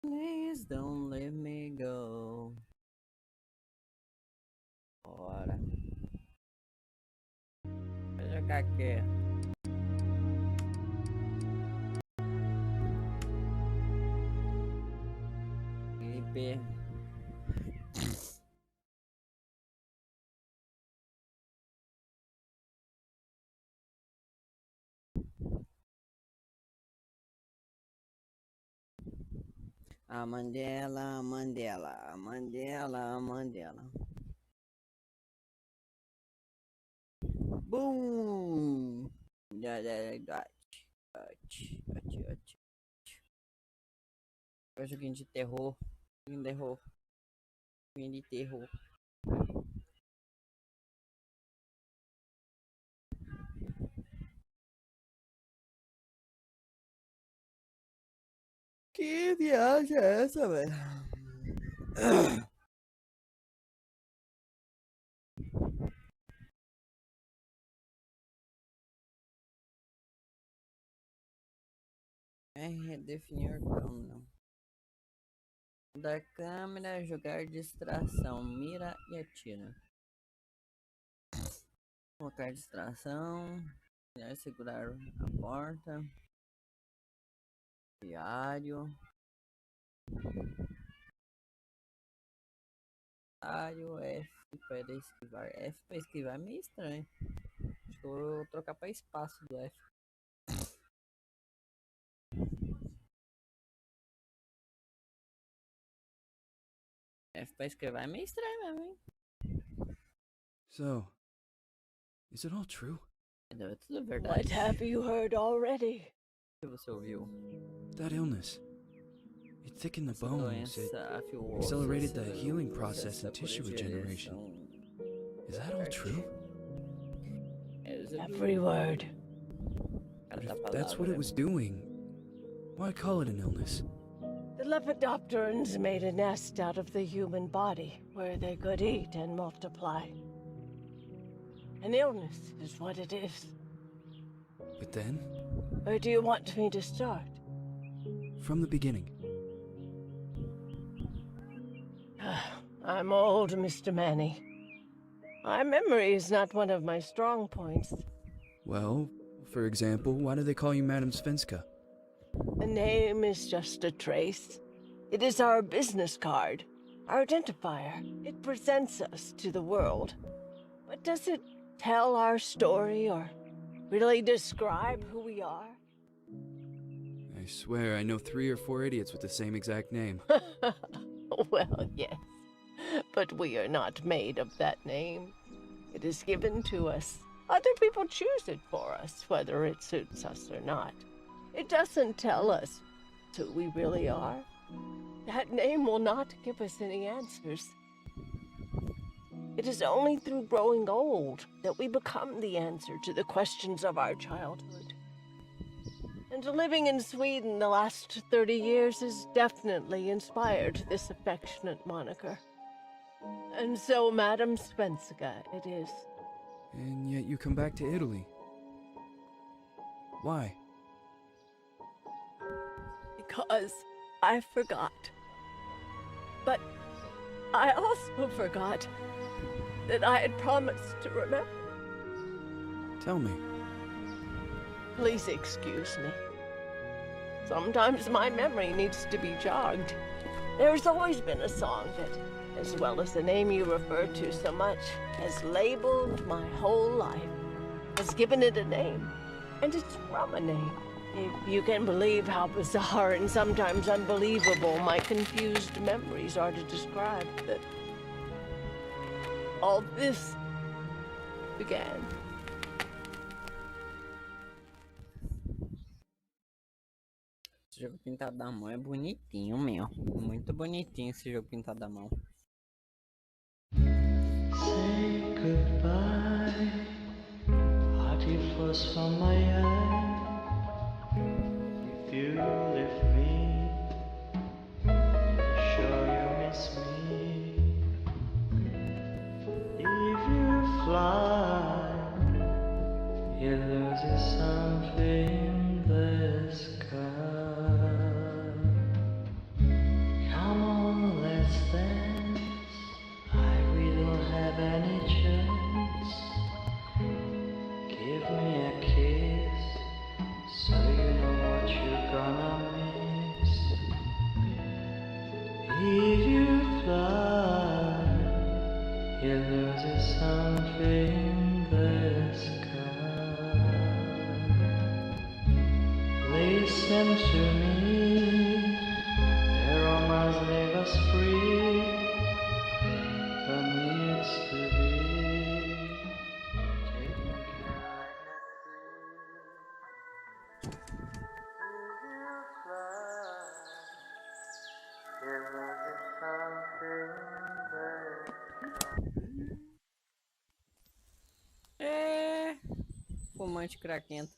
Please don't let me go. Bora. Vou jogar aqui. Felipe. A Mandela, Mandela, Mandela, Mandela. Boom! É um joguinho de terror. Joguinho de terror. Joguinho de terror. Que viagem é essa, velho? É redefinir como não. Da câmera, jogar distração, mira e atira. Colocar distração, segurar a porta. Diário. Diário, F para esquivar. F para esquivar é meio estranho. Acho que eu vou trocar para espaço do F. F para esquivar é meio estranho mesmo, hein? So, is it all true? É tudo verdade. What have you heard already? O que você ouviu? That illness. It thickened the Essa bones. It doença afiou o accelerated osso, the healing acelerou o process and processo tissue por regeneration. regeneração Is da that all parte. true? Every word. But Cada if that's what palavra. it was doing, why call it an illness? The lepidopterans made a nest out of the human body where they could eat and multiply. An illness is what it is. But then, Where do you want me to start? from the beginning. I'm old, Mr. Manny. My memory is not one of my strong points. Well, for example, why do they call you Madame Svenska? A name is just a trace. It is our business card, our identifier. It presents us to the world. But does it tell our story or really describe who we are? I swear I know 3 or 4 idiots with the same exact name. Well, yes. But we are not made of that name. It is given to us. Other people choose it for us, whether it suits us or not. It doesn't tell us who we really are. That name will not give us any answers. It is only through growing old that we become the answer to the questions of our childhood. And living in Sweden the last 30 years has definitely inspired this affectionate moniker. And so, Madame Svenska, it is. And yet you come back to Italy. Why? Because I forgot. But I also forgot that I had promised to remember. Tell me. Please excuse me. Sometimes my memory needs to be jogged. There's always been a song that, as well as the name you refer to so much, has labeled my whole life, has given it a name, and it's from a name. If you can believe how bizarre and sometimes unbelievable my confused memories are to describe that all this began. Esse jogo pintado da mão é bonitinho, meu. Muito bonitinho esse jogo pintado da mão. Say goodbye. Hearty frost from my eye. If you leave me, sure you miss me. If you fly, you lose something in the sky. So you know what you're gonna miss. If you fly, you lose something in the sky. Listen to me, the romance leave us free, but needs to be taken care of. É. Fumante craquento.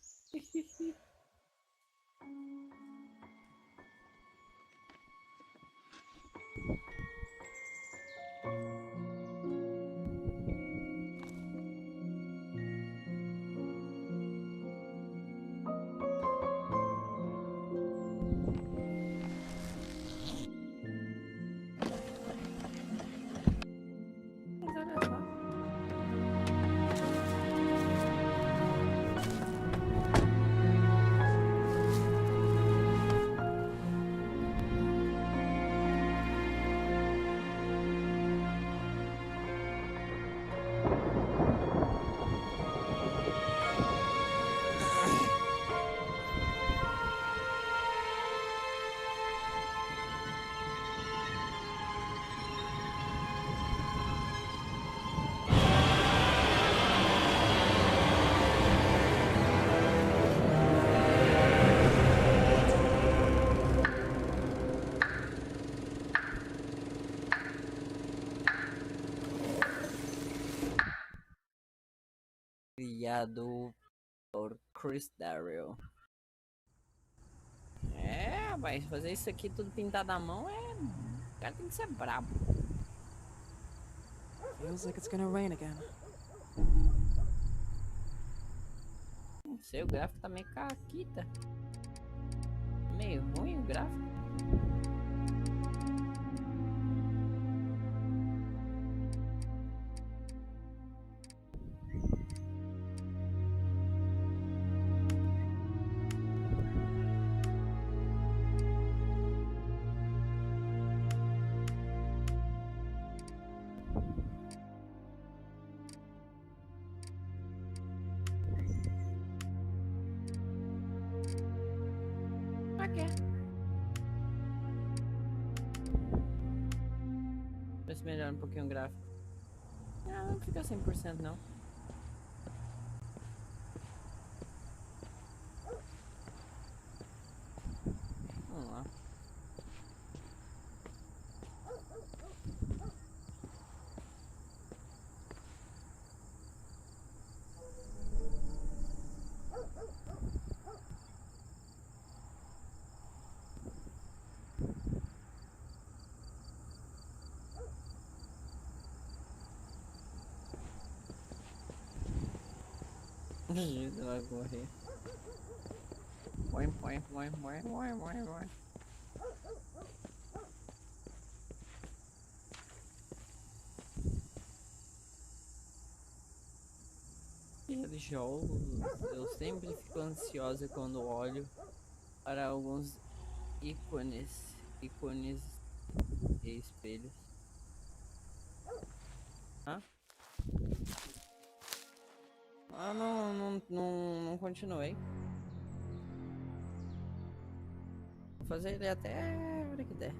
Mas olha só. Criado por Chris Dario. É, mas fazer isso aqui tudo pintado à mão é. O cara tem que ser brabo. Feels like it's gonna rain again. Não sei, o gráfico tá meio caquita. Meio ruim o gráfico. Pra quê? Ver se melhora um pouquinho o gráfico. Não fica 100% não. Vamos lá. Ele vai correr. Põe. De jogos, eu sempre fico ansiosa quando olho para alguns ícones e espelhos. Hã? Ah, não continuei. Vou fazer ele até a hora que der.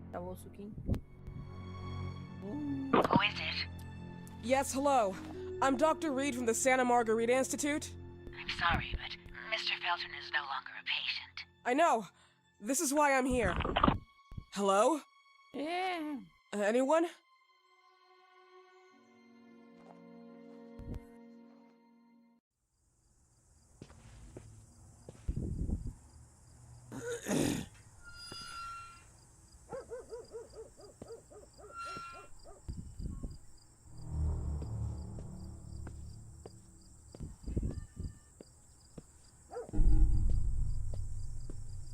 Acabou o suquinho. Who is it? Yes, hello. I'm Dr. Reed from the Santa Margarita Institute. I'm sorry, but Mr. Felton is no longer a patient. I know. This is why I'm here. Hello? É. Anyone?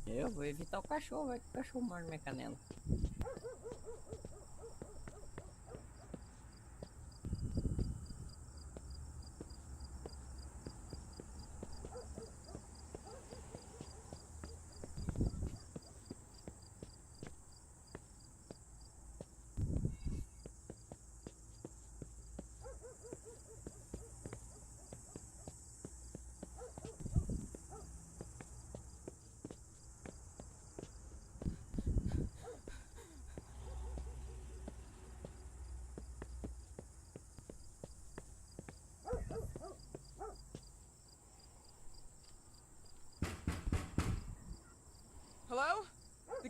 Eu vou evitar o cachorro, vai que o cachorro morde minha canela.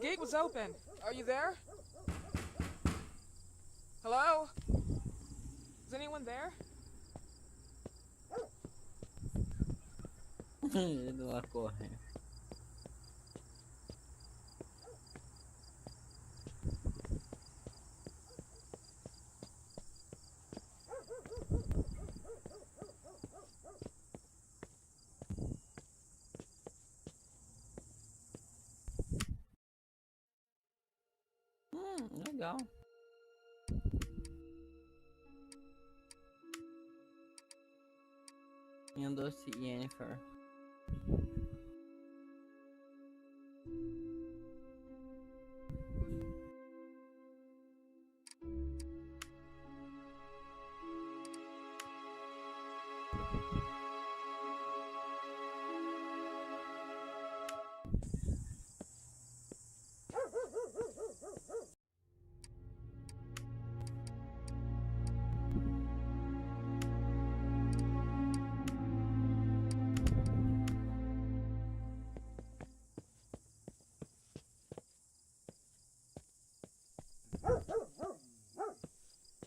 gate was open. Are you there? Hello? Is anyone there? Ele lá correndo. Legal. Minha doce Yennefer.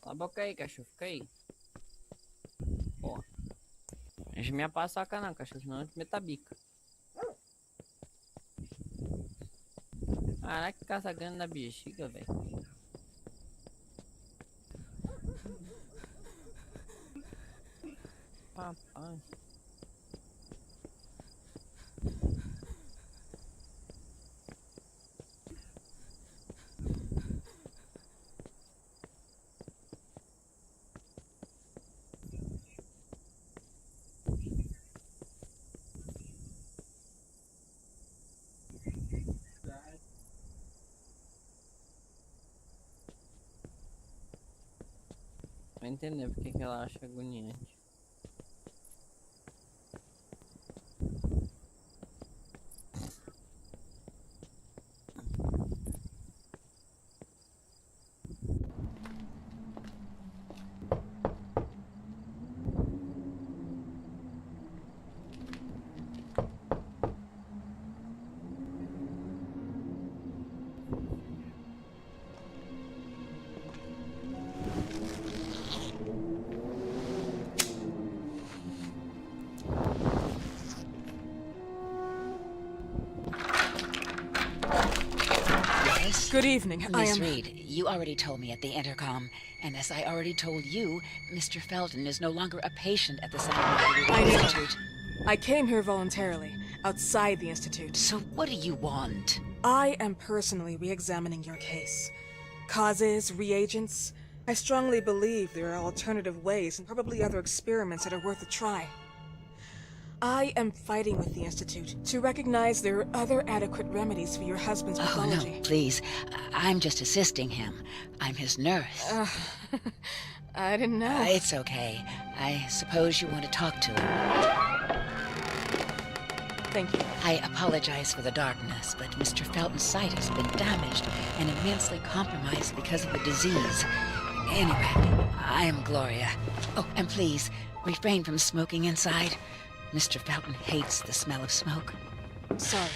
Cala a boca aí, cachorro. Fica aí. Ó. Deixa minha paçoca não, cachorro. Senão eu te meto a bica. Caraca, que caça grande na bexiga, velho. Papai. Vai entender porque que ela acha agoniante. Good evening. I Miss am... Reed, you already told me at the intercom, and as I already told you, Mr. Felton is no longer a patient at the Santa Margarita I know. Institute. I came here voluntarily, outside the Institute. So what do you want? I am personally re-examining your case. Causes, reagents. I strongly believe there are alternative ways and probably other experiments that are worth a try. I am fighting with the Institute to recognize there are other adequate remedies for your husband's Oh, pathology. no, please. I'm just assisting him. I'm his nurse. I didn't know. It's okay. I suppose you want to talk to him. Thank you. I apologize for the darkness, but Mr. Felton's sight has been damaged and immensely compromised because of the disease. Anyway, I am Gloria. Oh, and please, refrain from smoking inside. Mr. Felton hates the smell of smoke. Sorry.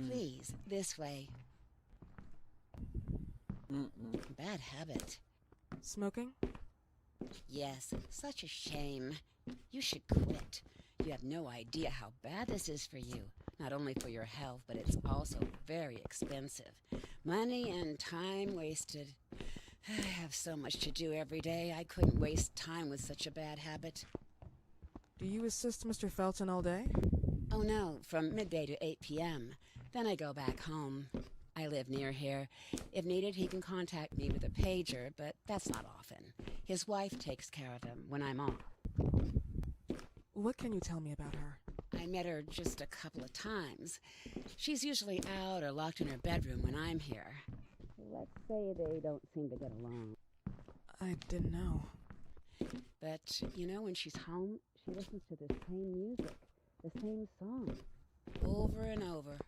Please, this way. Bad habit. Smoking? Yes, such a shame. You should quit. You have no idea how bad this is for you. Not only for your health, but it's also very expensive. Money and time wasted. I have so much to do every day. I couldn't waste time with such a bad habit. Do you assist Mr. Felton all day? Oh no, from midday to 8 p.m. Then I go back home. I live near here. If needed, he can contact me with a pager, but that's not often. His wife takes care of him when I'm off. What can you tell me about her? I met her just a couple of times. She's usually out or locked in her bedroom when I'm here. Let's say they don't seem to get along. I didn't know. But, you know, when she's home, she listens to the same music, the same song, over and over.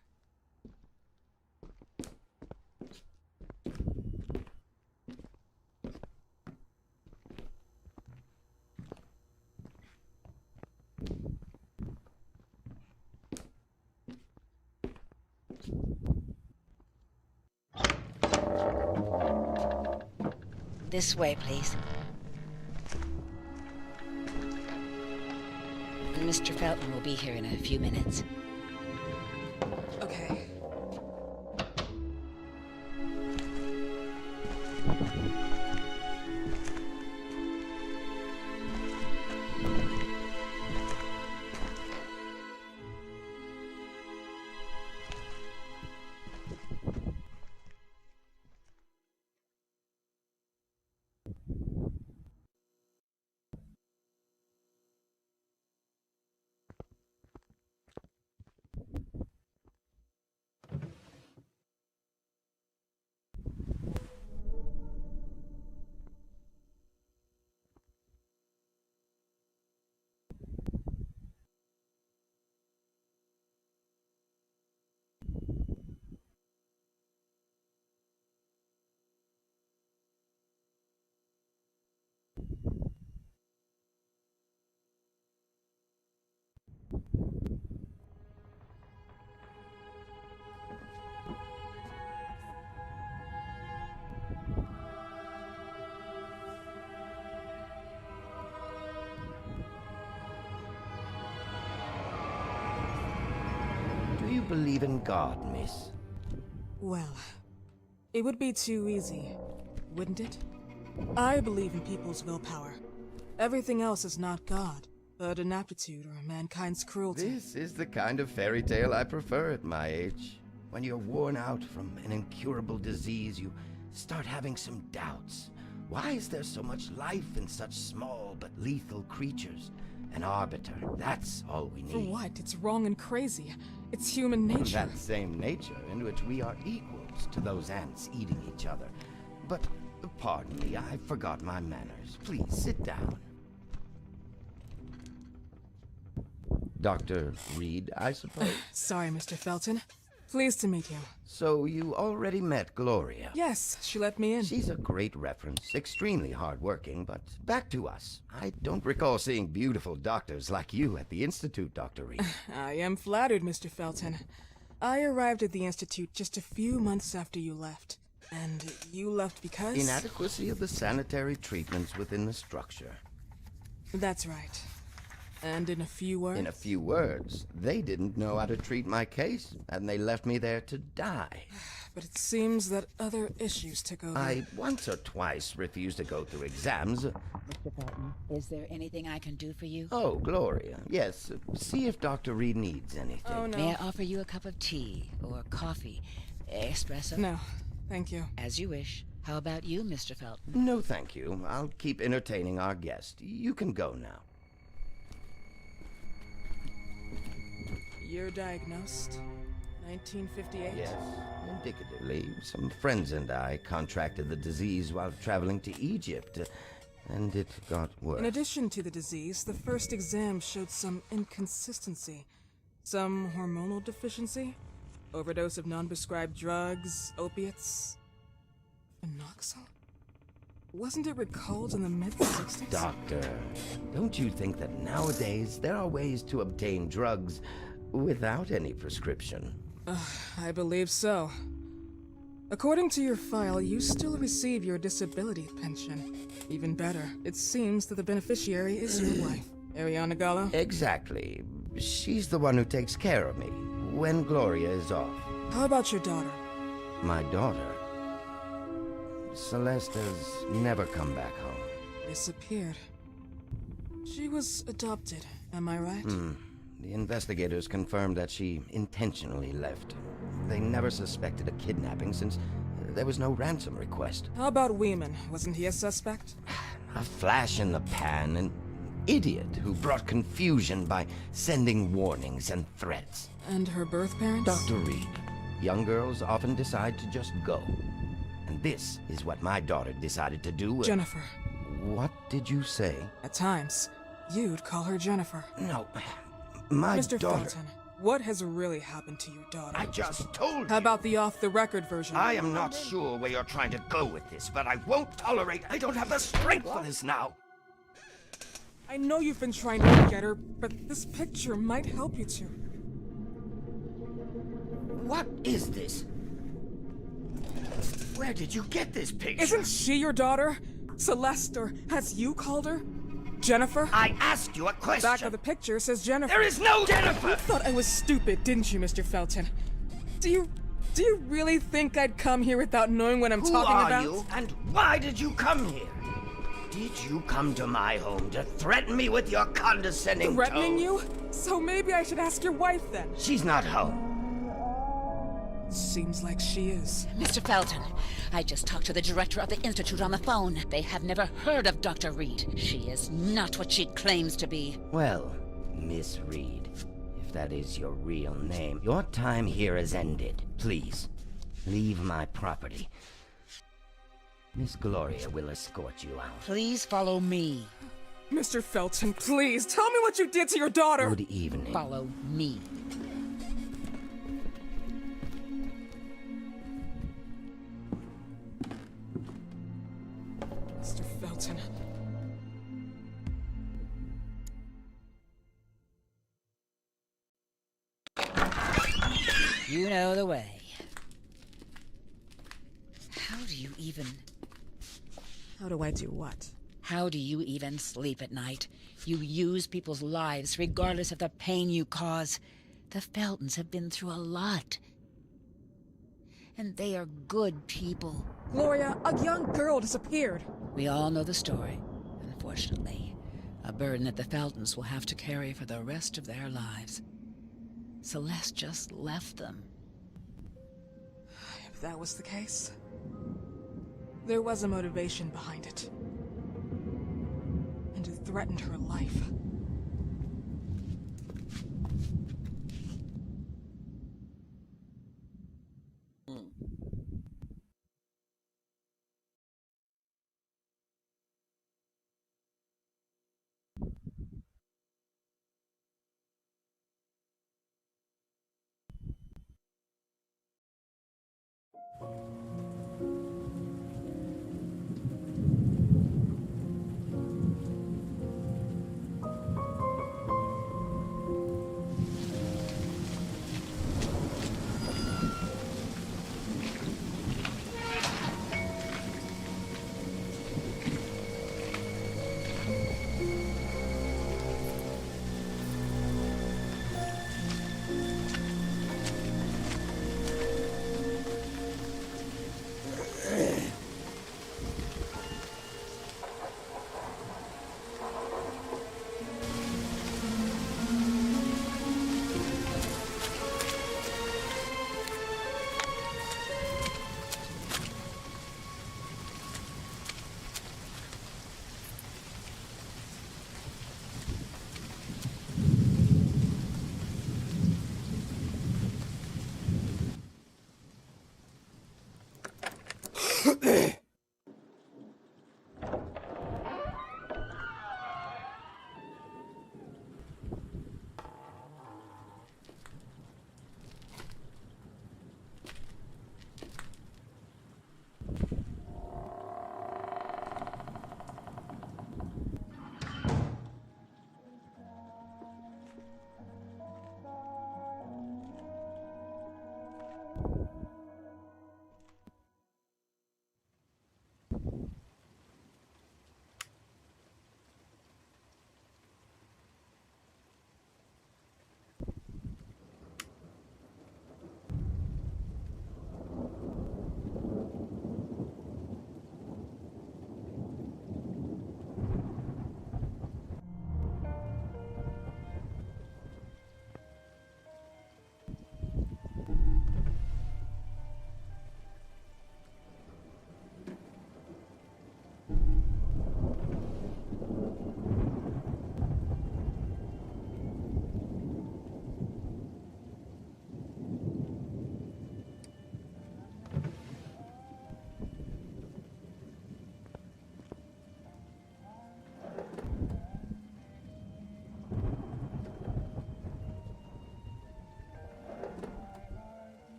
This way, please. Mr. Felton will be here in a few minutes. Okay. Do you believe in God, miss? Well, it would be too easy, wouldn't it? I believe in people's willpower. Everything else is not God, but an aptitude or mankind's cruelty. This is the kind of fairy tale I prefer at my age. When you're worn out from an incurable disease, you start having some doubts. Why is there so much life in such small but lethal creatures? An arbiter, that's all we need. For what? It's wrong and crazy. It's human nature. That same nature in which we are equals to those ants eating each other. But, pardon me, I forgot my manners. Please, sit down. Dr. Reed, I suppose? Sorry, Mr. Felton. Pleased to meet you. So you already met Gloria? Yes, she let me in. She's a great reference, extremely hardworking, but back to us. I don't recall seeing beautiful doctors like you at the Institute, Dr. Reed. I am flattered, Mr. Felton. I arrived at the Institute just a few months after you left. And you left because? Inadequacy of the sanitary treatments within the structure. That's right. And in a few words? In a few words, they didn't know how to treat my case, and they left me there to die. But it seems that other issues took over. I once or twice refused to go through exams. Mr. Felton, is there anything I can do for you? Oh, Gloria, yes. See if Dr. Reed needs anything. Oh, no. May I offer you a cup of tea or coffee? Espresso? No, thank you. As you wish. How about you, Mr. Felton? No, thank you. I'll keep entertaining our guest. You can go now. You're diagnosed? 1958? Yes, indicatively. Some friends and I contracted the disease while traveling to Egypt, and it got worse. In addition to the disease, the first exam showed some inconsistency. Some hormonal deficiency? Overdose of non-prescribed drugs, opiates? Phenoxyl? Wasn't it recalled in the mid-60s? Doctor, don't you think that nowadays there are ways to obtain drugs without any prescription? I believe so. According to your file, you still receive your disability pension. Even better, it seems that the beneficiary is your wife, Ariana Gallo. Exactly. She's the one who takes care of me when Gloria is off. How about your daughter? My daughter, Celeste, has never come back home. Disappeared. She was adopted, am I right? The investigators confirmed that she intentionally left. They never suspected a kidnapping since there was no ransom request. How about Weeman? Wasn't he a suspect? A flash in the pan, an idiot who brought confusion by sending warnings and threats. And her birth parents? Dr. Reed, young girls often decide to just go. And this is what my daughter decided to do. Jennifer. What did you say? At times, you'd call her Jennifer. No, my Mr. daughter... Felton, what has really happened to your daughter? I just told you. How about the off-the-record version? I am not sure where you're trying to go with this, but I won't tolerate... I don't have the strength for this now. I know you've been trying to get her, but this picture might help you to. What is this? Where did you get this picture? Isn't she your daughter? Celeste, or as you called her? Jennifer? I asked you a question. Back of the picture says Jennifer. There is no Jennifer! You thought I was stupid, didn't you, Mr. Felton? Do you really think I'd come here without knowing what I'm talking about? Who are you, and why did you come here? Did you come to my home to threaten me with your condescending Threatening tone? you? So maybe I should ask your wife then. She's not home. Seems like she is. Mr. Felton, I just talked to the director of the Institute on the phone. They have never heard of Dr. Reed. She is not what she claims to be. Well, Miss Reed, if that is your real name, your time here has ended. Please, leave my property. Miss Gloria will escort you out. Please follow me. Mr. Felton, please, tell me what you did to your daughter! Good evening. Follow me. Mr. Felton. You know the way. How do you even... How do I do what? How do you even sleep at night? You use people's lives regardless of the pain you cause. The Feltons have been through a lot. And they are good people. Gloria, a young girl disappeared. We all know the story, unfortunately. A burden that the Feltons will have to carry for the rest of their lives. Celeste just left them. If that was the case, there was a motivation behind it. And it threatened her life.